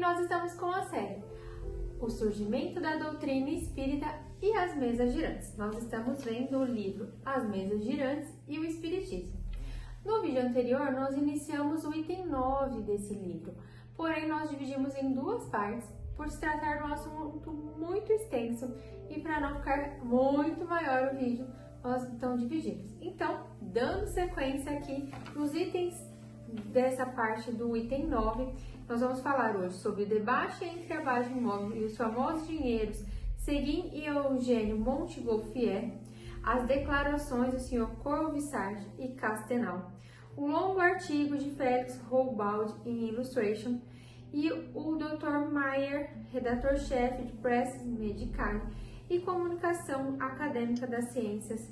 nós estamos com a série O Surgimento da Doutrina Espírita e as Mesas Girantes. Nós estamos vendo o livro As Mesas Girantes e o Espiritismo. No vídeo anterior, nós iniciamos o item 9 desse livro, porém nós dividimos em duas partes por se tratar de um assunto muito extenso e para não ficar muito maior o vídeo, nós então dividimos. Então, dando sequência aqui nos itens dessa parte do item 9, nós vamos falar hoje sobre o debate entre a Abade Mogno e os famosos dinheiros Seguin e Eugênio Montgolfier, as declarações do Sr. Corvisart e Castenau, o longo artigo de Félix Roubaldi em Illustration e o Dr. Mayer, redator-chefe de Press Medicale e Comunicação Acadêmica das Ciências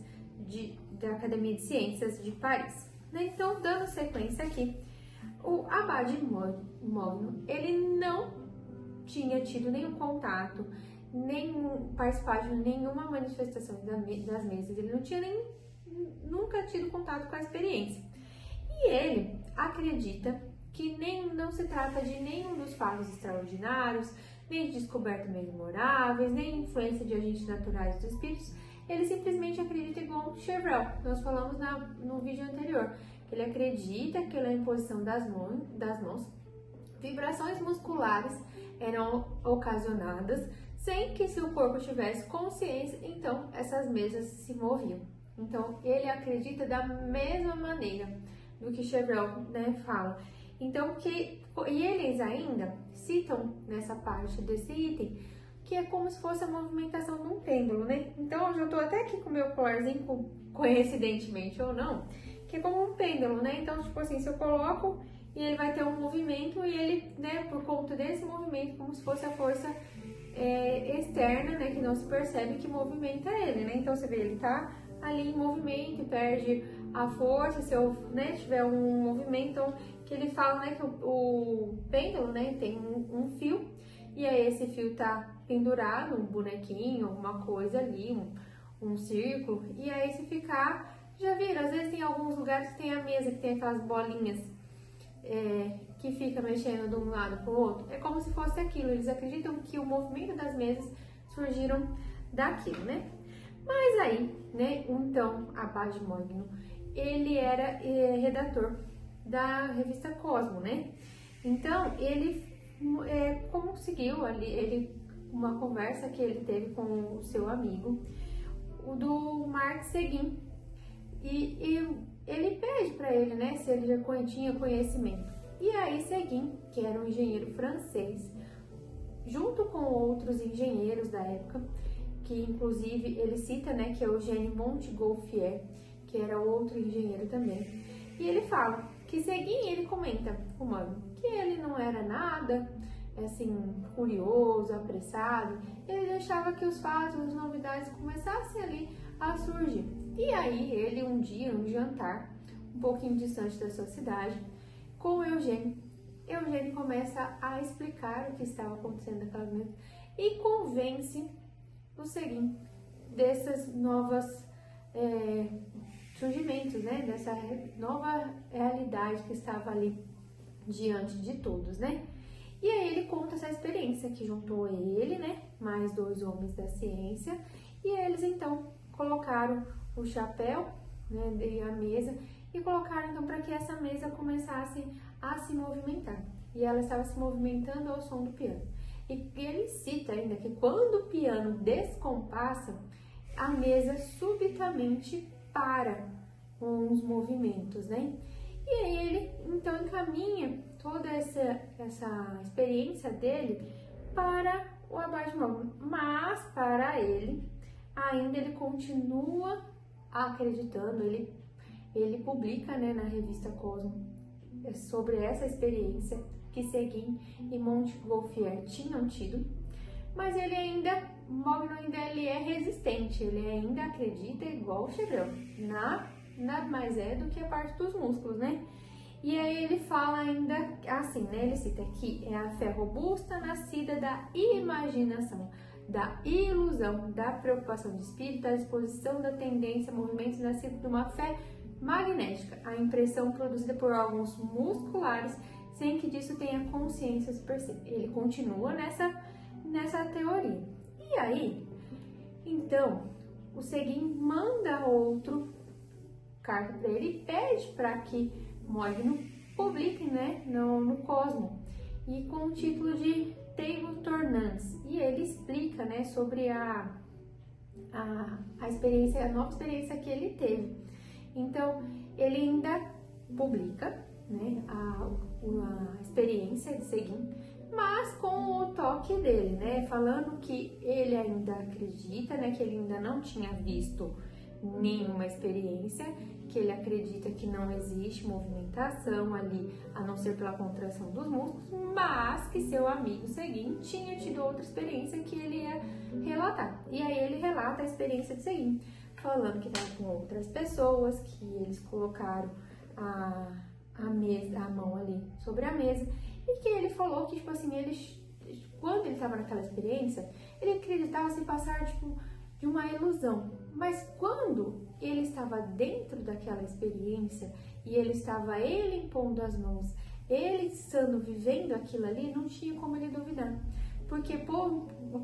da Academia de Ciências de Paris. Então, dando sequência aqui, o Abade Mogno, ele não tinha tido nenhum contato, nem participado de nenhuma manifestação das mesas, ele não tinha nunca tido contato com a experiência. E ele acredita que não se trata de nenhum dos fatos extraordinários, nem de descobertas memoráveis, nem influência de agentes naturais dos espíritos. Ele simplesmente acredita igual Chevreul, nós falamos no vídeo anterior, que ele acredita que pela imposição das mãos, vibrações musculares eram ocasionadas sem que seu corpo tivesse consciência, então essas mesas se moviam. Então ele acredita da mesma maneira do que Chevreul, fala. Então, e eles ainda citam nessa parte desse item que é como se fosse a movimentação de um pêndulo, Então, eu já tô até aqui com o meu colarzinho, coincidentemente ou não, que é como um pêndulo, Então, tipo assim, se eu coloco e ele vai ter um movimento e ele, por conta desse movimento, como se fosse a força externa, que não se percebe que movimenta ele, Então, você vê, ele tá ali em movimento e perde a força, se eu tiver um movimento, então, que ele fala, que o pêndulo, tem um fio, e aí esse fio tá pendurado, um bonequinho, alguma coisa ali, um círculo, e aí se ficar, já viram, às vezes tem alguns lugares que tem a mesa, que tem aquelas bolinhas que fica mexendo de um lado pro outro, é como se fosse aquilo, eles acreditam que o movimento das mesas surgiram daquilo, Mas aí, então, Abade Mogno, ele era redator da revista Cosmo, Então, ele conseguiu ali, uma conversa que ele teve com o seu amigo, o do Marc Seguin, e ele pede para ele, se ele já tinha conhecimento. E aí, Seguin, que era um engenheiro francês, junto com outros engenheiros da época, que inclusive ele cita, que é o Eugênio Montgolfier, que era outro engenheiro também. E ele fala que Seguin, ele comenta, que ele não era nada, assim, curioso, apressado, ele deixava que os fatos, as novidades começassem ali a surgir. E aí ele um dia, um jantar, um pouquinho distante da sua cidade, com o Eugênio começa a explicar o que estava acontecendo naquela noite e convence o Seguin dessas novas surgimentos, dessa nova realidade que estava ali diante de todos, E aí ele conta essa experiência que juntou ele, mais dois homens da ciência, e eles então colocaram o chapéu, e a mesa, e colocaram então para que essa mesa começasse a se movimentar. E ela estava se movimentando ao som do piano. E ele cita ainda que quando o piano descompassa, a mesa subitamente para com os movimentos, E aí ele então encaminha toda essa experiência dele para o Abade Mogno, mas para ele ainda ele continua acreditando, ele publica, na revista Cosmo sobre essa experiência que Seguin e Montgolfier tinham tido, mas Mogno ainda ele é resistente, ele ainda acredita igual o Chevreul, nada mais é do que a parte dos músculos, E aí ele fala ainda assim, ele cita que é a fé robusta nascida da imaginação, da ilusão, da preocupação de espírito, da disposição da tendência, movimentos nascidos de uma fé magnética, a impressão produzida por órgãos musculares sem que disso tenha consciência per se. Ele continua nessa teoria. E aí, então, o Seguin manda outro carta para ele e pede para que Mogno publique, né, no Cosmo, e com o título de Table Tornantes. E ele explica, né, sobre a experiência, a nova experiência que ele teve. Então, ele ainda publica, né, a experiência de Seguin, mas com o toque dele, né, falando que ele ainda acredita, né, que ele ainda não tinha visto nenhuma experiência, que ele acredita que não existe movimentação ali, a não ser pela contração dos músculos, mas que seu amigo Seguin tinha tido outra experiência que ele ia relatar. E aí ele relata a experiência de Seguin, falando que estava com outras pessoas, que eles colocaram a mão ali sobre a mesa, e que ele falou que, tipo assim, quando ele estava naquela experiência, ele acreditava se passar, tipo, de uma ilusão. Mas quando ele estava dentro daquela experiência e ele impondo as mãos, ele estando vivendo aquilo ali, não tinha como ele duvidar. Porque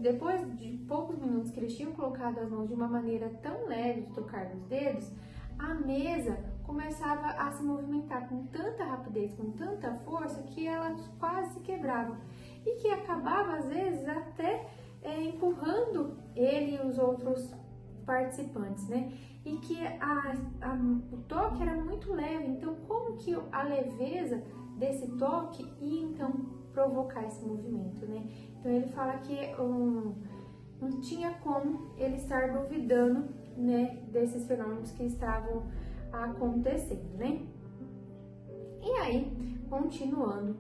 depois de poucos minutos que eles tinham colocado as mãos de uma maneira tão leve de tocar nos dedos, a mesa começava a se movimentar com tanta rapidez, com tanta força, que ela quase se quebrava. E que acabava, às vezes, até empurrando ele e os outros participantes, né? E que o toque era muito leve, então como que a leveza desse toque ia então provocar esse movimento, né? Então ele fala que não tinha como ele estar duvidando, né, desses fenômenos que estavam acontecendo, né? E aí, continuando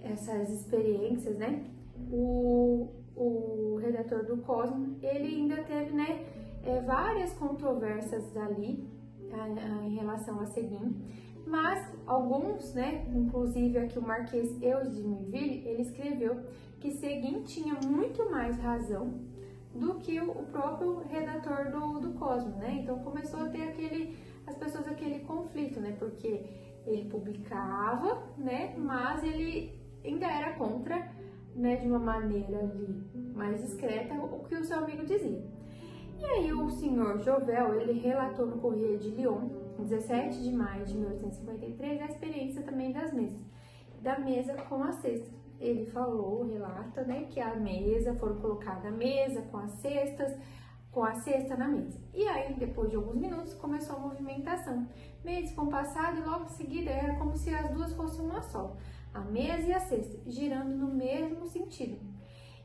essas experiências, né? O redator do Cosmo, ele ainda teve, né, várias controvérsias ali em relação a Seguin, mas alguns, né, inclusive aqui o Marquês Eudes de Mieville, ele escreveu que Seguin tinha muito mais razão do que o próprio redator do Cosmo, né? Então começou a ter aquele conflito, né? Porque ele publicava, né, mas ele ainda era contra, né, de uma maneira ali mais discreta, o que o seu amigo dizia. E aí o senhor Jovel, ele relatou no Correio de Lyon, 17 de maio de 1853, a experiência também da mesa com a cesta. Ele relata, né, que foram colocadas a mesa com a cesta na mesa. E aí, depois de alguns minutos, começou a movimentação, meio descompassada, e logo em seguida era como se as duas fossem uma só, a mesa e a cesta, girando no mesmo sentido.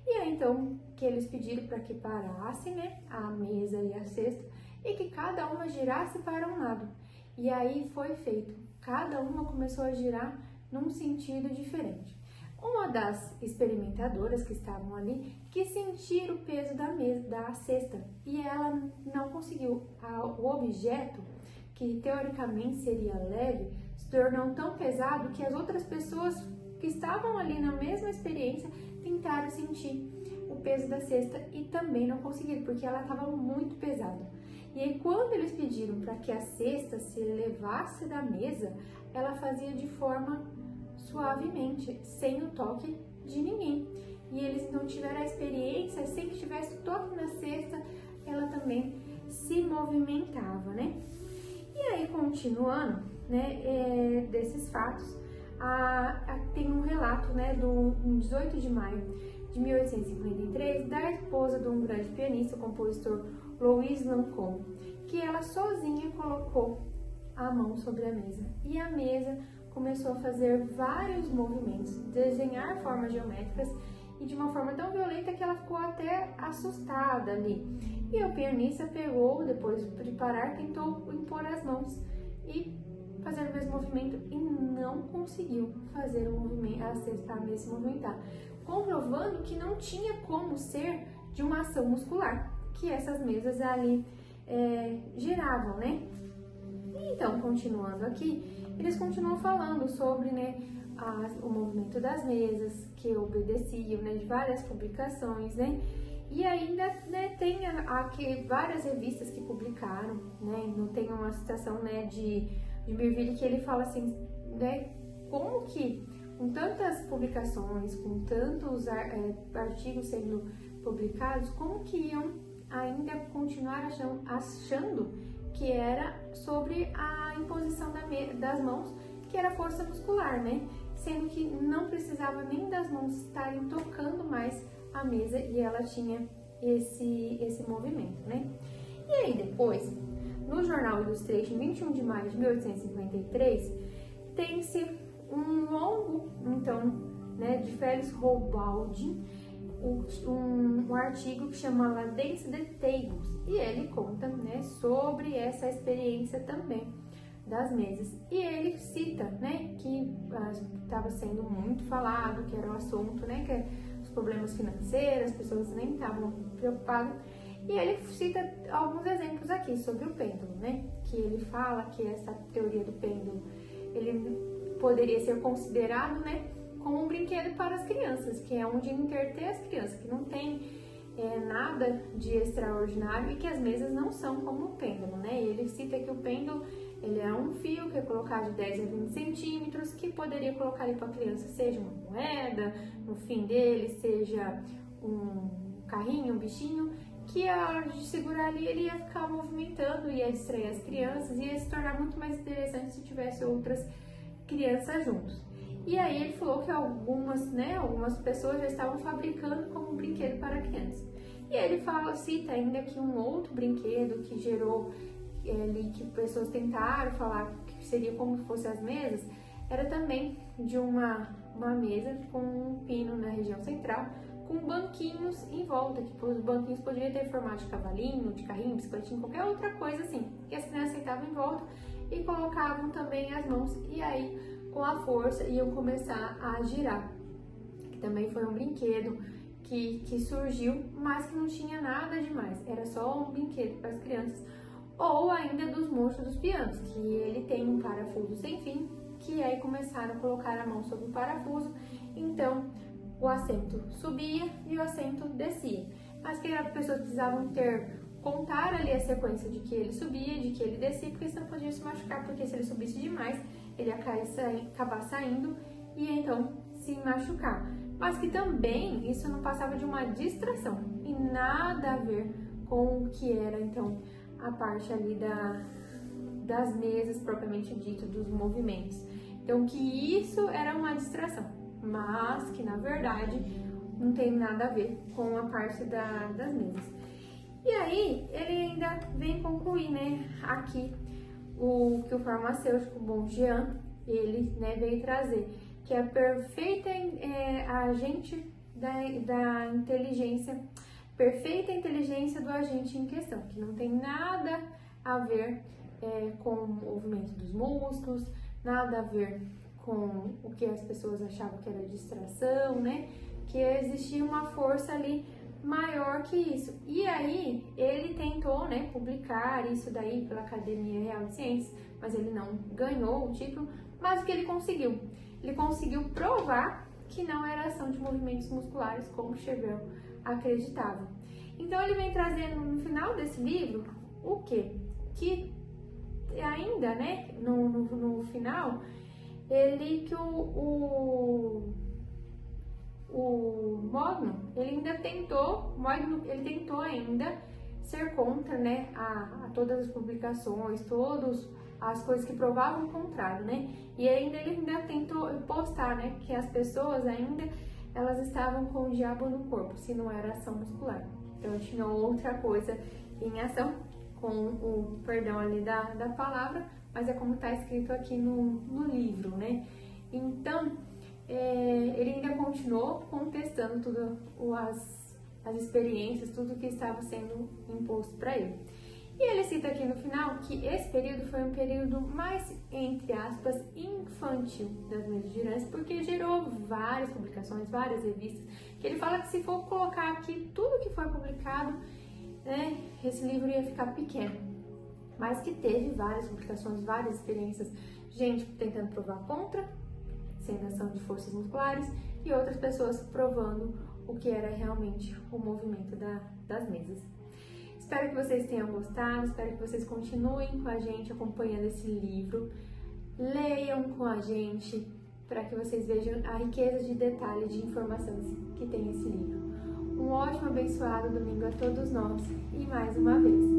E aí, então, que eles pediram para que parasse, né, a mesa e a cesta, e que cada uma girasse para um lado. E aí foi feito. Cada uma começou a girar num sentido diferente. Uma das experimentadoras que estavam ali quis sentir o peso da cesta, e ela não conseguiu. O objeto, que teoricamente seria leve, se tornou tão pesado que as outras pessoas que estavam ali na mesma experiência tentaram sentir o peso da cesta e também não conseguiram, porque ela estava muito pesada. E aí, quando eles pediram para que a cesta se elevasse da mesa, ela fazia de forma suavemente, sem o toque de ninguém. E eles então tiveram a experiência, sem que tivesse toque na cesta, ela também se movimentava, né? E aí, continuando, né, desses fatos, tem um relato, né, do 18 de maio de 1853, da esposa de um grande pianista, o compositor Louis Lancôme, que ela sozinha colocou a mão sobre a mesa, e a mesa começou a fazer vários movimentos, desenhar formas geométricas, e de uma forma tão violenta que ela ficou até assustada ali. E o pianista pegou, depois de parar, tentou impor as mãos e fazer o mesmo movimento, e não conseguiu fazer a mesa se movimentar, comprovando que não tinha como ser de uma ação muscular, que essas mesas ali giravam, né? Então, continuando aqui, eles continuam falando sobre, né, o movimento das mesas, que obedeciam, né, de várias publicações, né? E ainda, né, tem aqui várias revistas que publicaram, né? Não tem uma citação, né, de Mieville, que ele fala assim, né, como que com tantas publicações, com tantos artigos sendo publicados, como que iam ainda continuar achando que era sobre a imposição das mãos, que era força muscular, né? Sendo que não precisava nem das mãos estarem tocando mais a mesa e ela tinha esse movimento, né? E aí depois, no jornal Illustration, 21 de maio de 1853, tem-se um longo, então, né, de Felix Hohlbaldi, um artigo que chama La Danse des Tables, e ele conta, né, sobre essa experiência também das mesas. E ele cita, né, que estava sendo muito falado, que era o assunto, né, que é os problemas financeiros, as pessoas nem estavam preocupadas. E ele cita alguns exemplos aqui sobre o pêndulo, né, que ele fala que essa teoria do pêndulo, ele poderia ser considerado, né, como um brinquedo para as crianças, que é onde entreter as crianças, que não tem nada de extraordinário e que as mesas não são como o pêndulo, né? E ele cita que o pêndulo, ele é um fio que é colocado de 10 a 20 centímetros, que poderia colocar ali para a criança, seja uma moeda, no fim dele, seja um carrinho, um bichinho, que a hora de segurar ali, ele ia ficar movimentando, ia distrair as crianças, ia se tornar muito mais interessante se tivesse outras crianças juntos. E aí ele falou que algumas pessoas já estavam fabricando como um brinquedo para crianças. E ele cita ainda que um outro brinquedo que gerou ali, que pessoas tentaram falar que seria como se fossem as mesas, era também de uma mesa com um pino na região central, com banquinhos em volta, que os banquinhos poderiam ter formato de cavalinho, de carrinho, bicicletinho, qualquer outra coisa assim. E as crianças sentavam em volta e colocavam também as mãos, e aí com a força iam começar a girar, que também foi um brinquedo que surgiu, mas que não tinha nada demais, era só um brinquedo para as crianças. Ou ainda dos monstros dos pianos, que ele tem um parafuso sem fim, que aí começaram a colocar a mão sobre o parafuso, então o assento subia e o assento descia. Mas que as pessoas precisavam contar ali a sequência de que ele subia, de que ele descia, porque você não podia se machucar, porque se ele subisse demais, ele ia acabar saindo e então se machucar. Mas que também isso não passava de uma distração e nada a ver com o que era então a parte ali das mesas propriamente dito, dos movimentos. Então que isso era uma distração, mas que na verdade não tem nada a ver com a parte das mesas. E aí, ele ainda vem concluir, né, aqui, que o farmacêutico Bonjean, ele, né, veio trazer, que é a perfeita agente da inteligência, perfeita inteligência do agente em questão, que não tem nada a ver com o movimento dos músculos, nada a ver com o que as pessoas achavam que era distração, né, que existia uma força ali maior que isso. E aí ele tentou, né, publicar isso daí pela Academia Real de Ciências, mas ele não ganhou o título. Mas o que ele conseguiu? Ele conseguiu provar que não era ação de movimentos musculares como Chevreul acreditava. Então ele vem trazendo no final desse livro o quê? Que ainda, né, no final, o Mogno, ele tentou ainda ser contra, né, a todas as publicações, todas as coisas que provavam o contrário, né, e ele ainda tentou postar, né, que as pessoas ainda, elas estavam com o diabo no corpo, se não era ação muscular. Então tinha outra coisa em ação, com o perdão ali da palavra, mas é como está escrito aqui no livro, né. Então ele ainda continuou contestando tudo as experiências, tudo que estava sendo imposto para ele. E ele cita aqui no final que esse período foi um período mais, entre aspas, infantil das mesas girantes, porque gerou várias publicações, várias revistas, que ele fala que se for colocar aqui tudo que foi publicado, né, esse livro ia ficar pequeno. Mas que teve várias publicações, várias experiências, gente tentando provar contra, sem ação de forças musculares, e outras pessoas provando o que era realmente o movimento das mesas. Espero que vocês tenham gostado, espero que vocês continuem com a gente acompanhando esse livro. Leiam com a gente para que vocês vejam a riqueza de detalhes de informações que tem esse livro. Um ótimo, abençoado domingo a todos nós e mais uma vez,